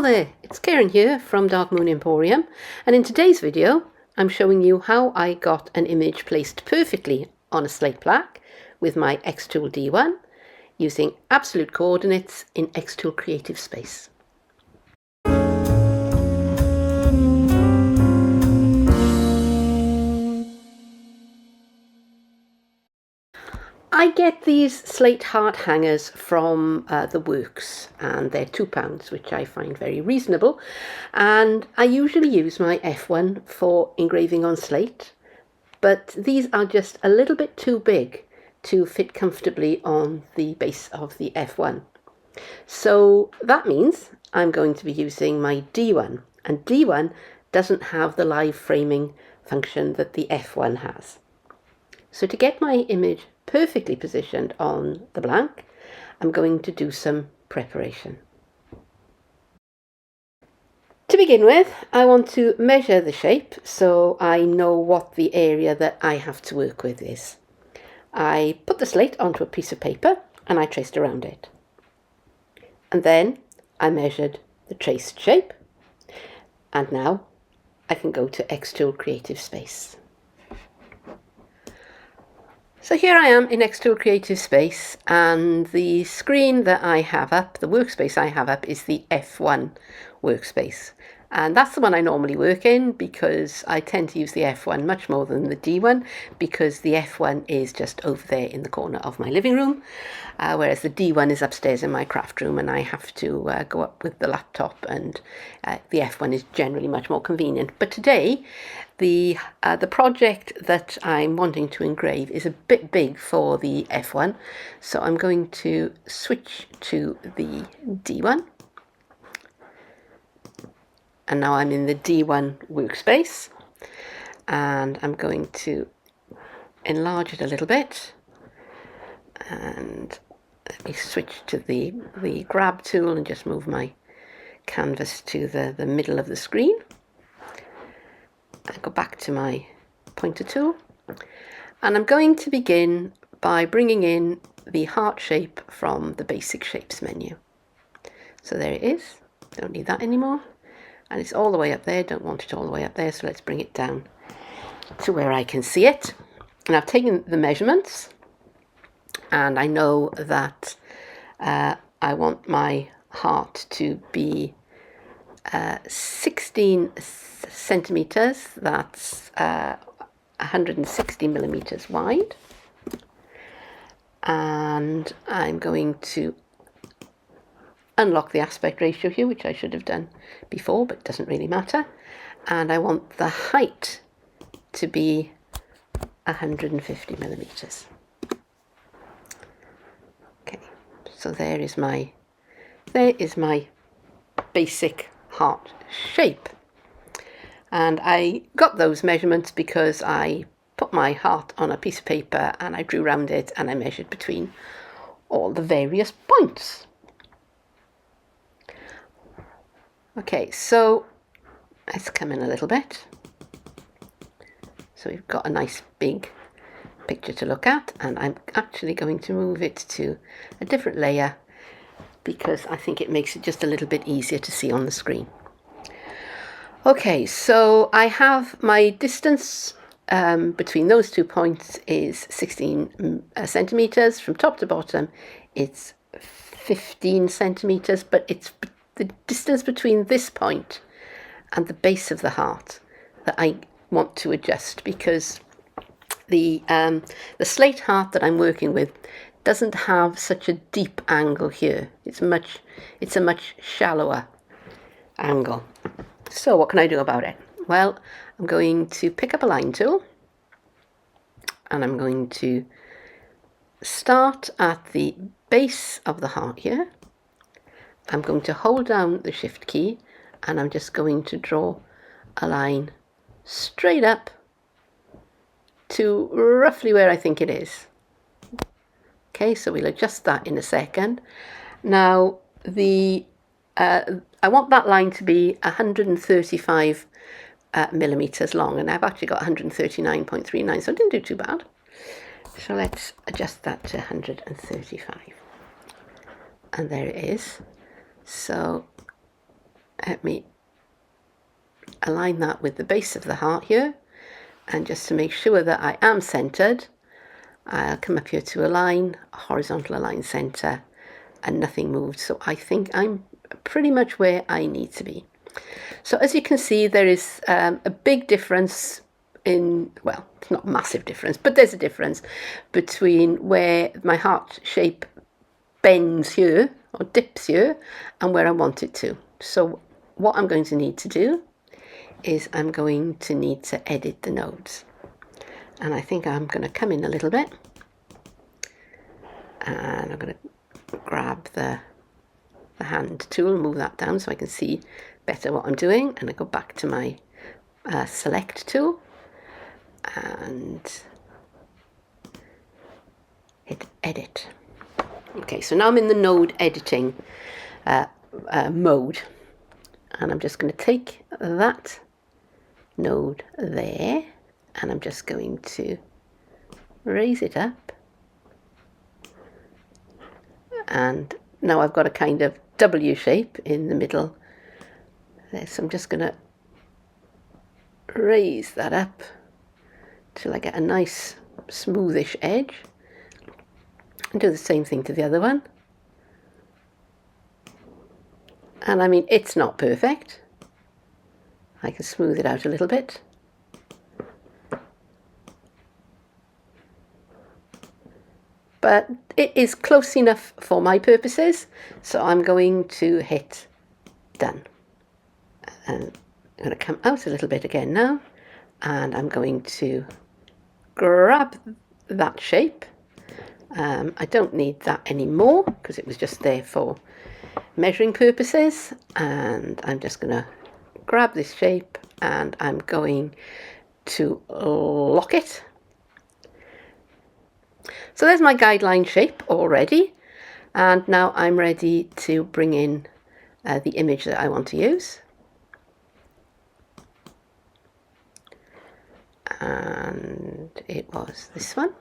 there, it's Karen here from Dark Moon Emporium, and in today's video I'm showing you how I got an image placed perfectly on a slate plaque with my XTool D1 using absolute coordinates in XTool Creative Space. I get these slate heart hangers from the Works, and they're £2, which I find very reasonable, and I usually use my F1 for engraving on slate, but these are just a little bit too big to fit comfortably on the base of the F1. So that means I'm going to be using my D1, and D1 doesn't have the live framing function that the F1 has. So to get my image perfectly positioned on the blank, I'm going to do some preparation. To begin with, I want to measure the shape so I know what the area that I have to work with is. I put the slate onto a piece of paper and I traced around it. And then I measured the traced shape, and now I can go to XTool Creative Space. So here I am in XTool Creative Space, and the screen that I have up, the workspace I have up, is the F1 workspace. And that's the one I normally work in because I tend to use the F1 much more than the D1, because the F1 is just over there in the corner of my living room, whereas the D1 is upstairs in my craft room and I have to go up with the laptop, and the F1 is generally much more convenient. But today, the project that I'm wanting to engrave is a bit big for the F1, so I'm going to switch to the D1. And now I'm in the D1 workspace, and I'm going to enlarge it a little bit, and let me switch to the grab tool and just move my canvas to the middle of the screen. I go back to my pointer tool, and I'm going to begin by bringing in the heart shape from the basic shapes menu. So there it is, don't need that anymore. And it's all the way up there, don't want it all the way up there, so let's bring it down to where I can see it. And I've taken the measurements, and I know that I want my heart to be 16 centimeters, that's 160 millimeters wide. And I'm going to unlock the aspect ratio here, which I should have done before, but it doesn't really matter. And I want the height to be 150 millimeters. Okay, so there is my basic heart shape. And I got those measurements because I put my heart on a piece of paper and I drew around it and I measured between all the various points. Okay, so let's come in a little bit. So we've got a nice big picture to look at, and I'm actually going to move it to a different layer because I think it makes it just a little bit easier to see on the screen. Okay, so I have my distance between those 2 points is 16 centimeters. From top to bottom, it's 15 centimeters, but it's the distance between this point and the base of the heart that I want to adjust, because the slate heart that I'm working with doesn't have such a deep angle here. It's a much shallower angle. So what can I do about it? Well, I'm going to pick up a line tool, and I'm going to start at the base of the heart here. I'm going to hold down the shift key, and I'm just going to draw a line straight up to roughly where I think it is. Okay, so we'll adjust that in a second. Now I want that line to be 135 millimeters long, and I've actually got 139.39, so I didn't do too bad. So let's adjust that to 135, and there it is. So let me align that with the base of the heart here, and just to make sure that I am centered, I'll come up here to align, horizontal align center, and nothing moved. So I think I'm pretty much where I need to be. So as you can see, there is a big difference in, well, it's not a massive difference, but there's a difference between where my heart shape bends here or dips here and where I want it to. So what I'm going to need to do is I'm going to need to edit the nodes. And I think I'm going to come in a little bit, and I'm going to grab the hand tool, move that down so I can see better what I'm doing, and I go back to my select tool and hit edit. Okay, so now I'm in the node editing mode, and I'm just going to take that node there, and I'm just going to raise it up, and now I've got a kind of W shape in the middle there, so I'm just going to raise that up till I get a nice smoothish edge, and do the same thing to the other one. And I mean, it's not perfect. I can smooth it out a little bit. But it is close enough for my purposes, so I'm going to hit done. And I'm going to come out a little bit again now, and I'm going to grab that shape. I don't need that anymore because it was just there for measuring purposes, and I'm just going to grab this shape and I'm going to lock it. So there's my guideline shape already, and now I'm ready to bring in the image that I want to use. And it was this one.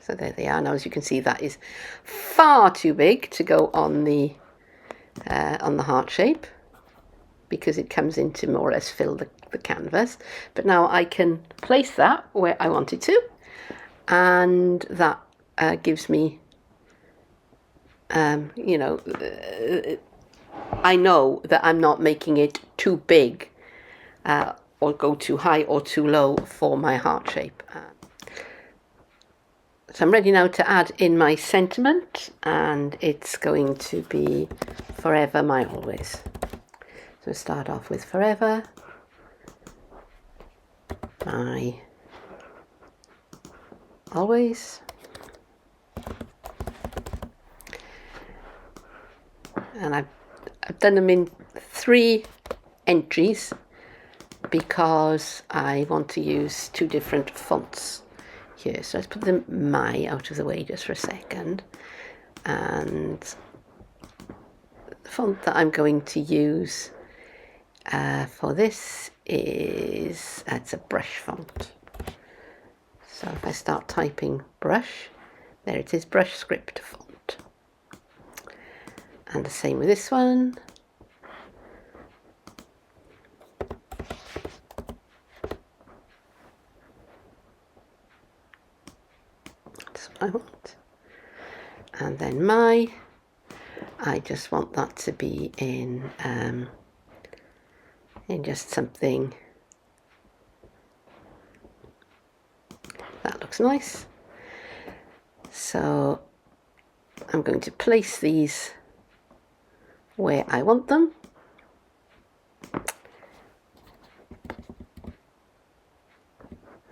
So there they are. Now, as you can see, that is far too big to go on the heart shape, because it comes in to more or less fill the canvas. But now I can place that where I want it to, and that gives me, you know, I know that I'm not making it too big or go too high or too low for my heart shape. So I'm ready now to add in my sentiment, and it's going to be forever my always. So start off with forever my always. And I've done them in 3 entries because I want to use 2 different fonts here. So let's put the my out of the way just for a second. And the font that I'm going to use for this is, it's a brush font. So if I start typing brush, there it is, brush script font. And the same with this one. That's what I want. And then I just want that to be in just something that looks nice. So I'm going to place these where I want them.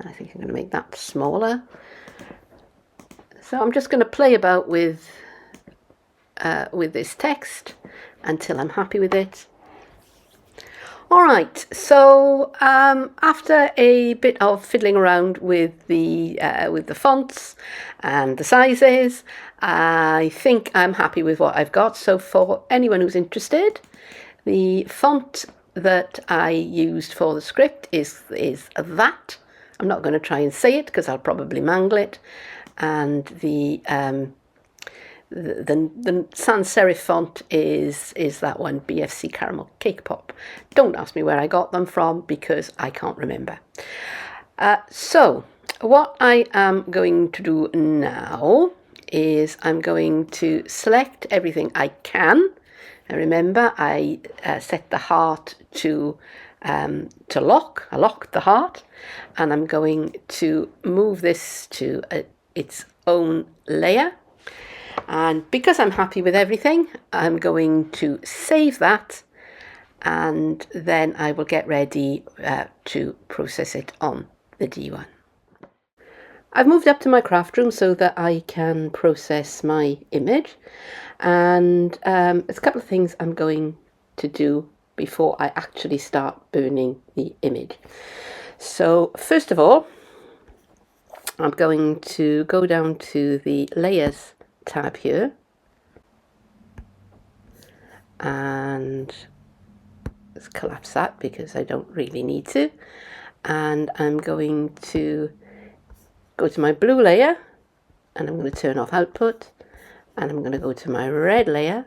I think I'm going to make that smaller. So I'm just going to play about with this text until I'm happy with it. Alright, so after a bit of fiddling around with the fonts and the sizes, I think I'm happy with what I've got. So for anyone who's interested, the font that I used for the script is that. I'm not going to try and say it because I'll probably mangle it. And the the sans serif font is that one, BFC Caramel Cake Pop. Don't ask me where I got them from because I can't remember. So what I am going to do now is I'm going to select everything I can. And remember, I set the heart to lock. I locked the heart, and I'm going to move this to its own layer. And because I'm happy with everything, I'm going to save that, and then I will get ready to process it on the D1. I've moved up to my craft room so that I can process my image, and there's a couple of things I'm going to do before I actually start burning the image. So first of all, I'm going to go down to the layers tab here, and let's collapse that because I don't really need to, and I'm going to go to my blue layer, and I'm going to turn off output, and I'm going to go to my red layer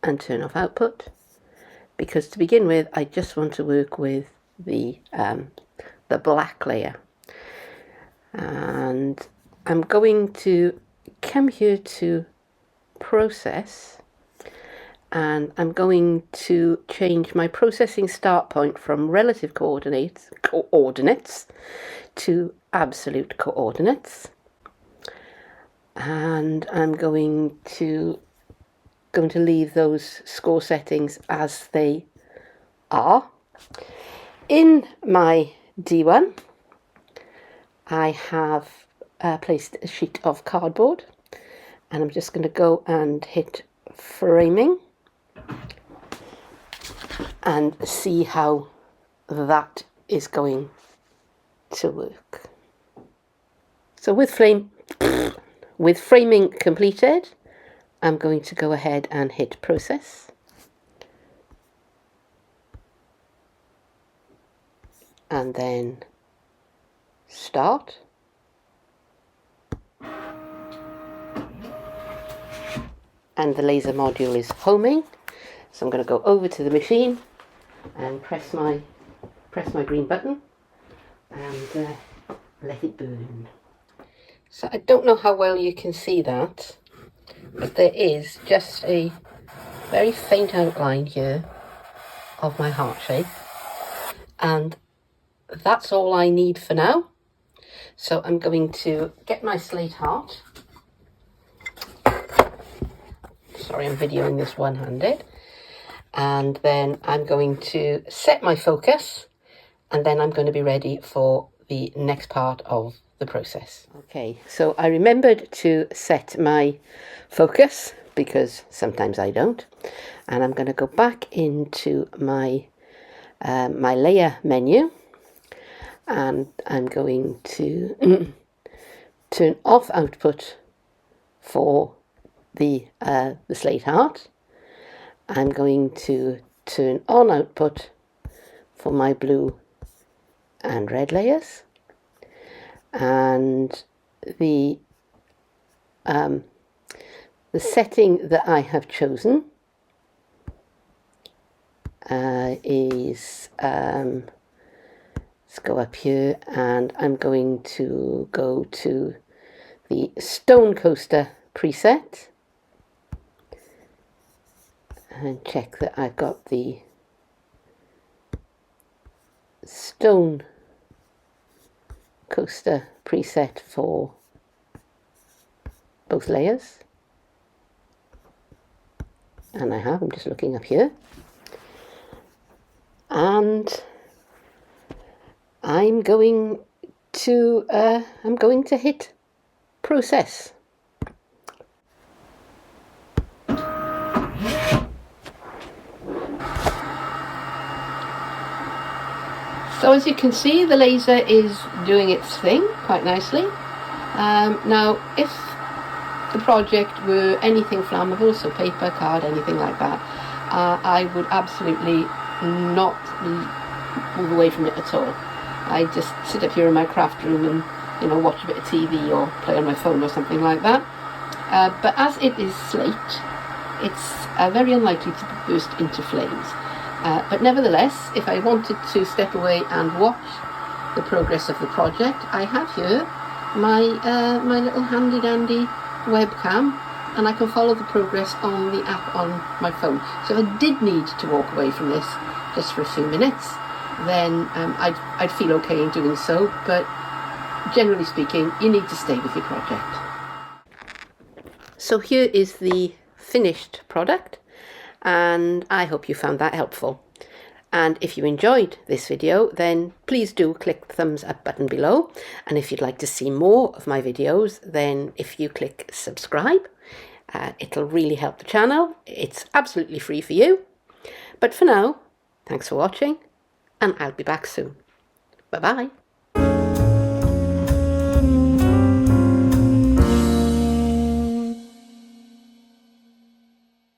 and turn off output, because to begin with I just want to work with the black layer. And I'm going to come here to process, and I'm going to change my processing start point from relative coordinates to absolute coordinates, and I'm going to leave those score settings as they are. In my D1 I have placed a sheet of cardboard, and I'm just going to go and hit framing and see how that is going to work. So with framing completed, I'm going to go ahead and hit process, and then start, and the laser module is homing. So I'm going to go over to the machine and press my green button and let it burn. So I don't know how well you can see that, but there is just a very faint outline here of my heart shape, and that's all I need for now. So I'm going to get my slate heart. Sorry, I'm videoing this one-handed. And then I'm going to set my focus, and then I'm going to be ready for the next part of the process. Okay, so I remembered to set my focus because sometimes I don't, and I'm going to go back into my my layer menu, and I'm going to turn off output for the slate heart. I'm going to turn on output for my blue and red layers, and the setting that I have chosen is let's go up here, and I'm going to go to the Stone Coaster preset and check that I've got the Stone Coaster preset for both layers, and I have. I'm just looking up here, and I'm going to hit process. So as you can see, the laser is doing its thing quite nicely. Now, if the project were anything flammable, so paper, card, anything like that, I would absolutely not move away from it at all. I just sit up here in my craft room and, you know, watch a bit of TV or play on my phone or something like that. but as it is slate, it's very unlikely to burst into flames. But nevertheless, if I wanted to step away and watch the progress of the project, I have here my my little handy dandy webcam, and I can follow the progress on the app on my phone. So if I did need to walk away from this just for a few minutes, then I'd feel okay in doing so, but generally speaking, you need to stay with your project. So here is the finished product, and I hope you found that helpful. And if you enjoyed this video, then please do click the thumbs up button below. And if you'd like to see more of my videos, then if you click subscribe, it'll really help the channel. It's absolutely free for you. But for now, thanks for watching, and I'll be back soon. Bye-bye.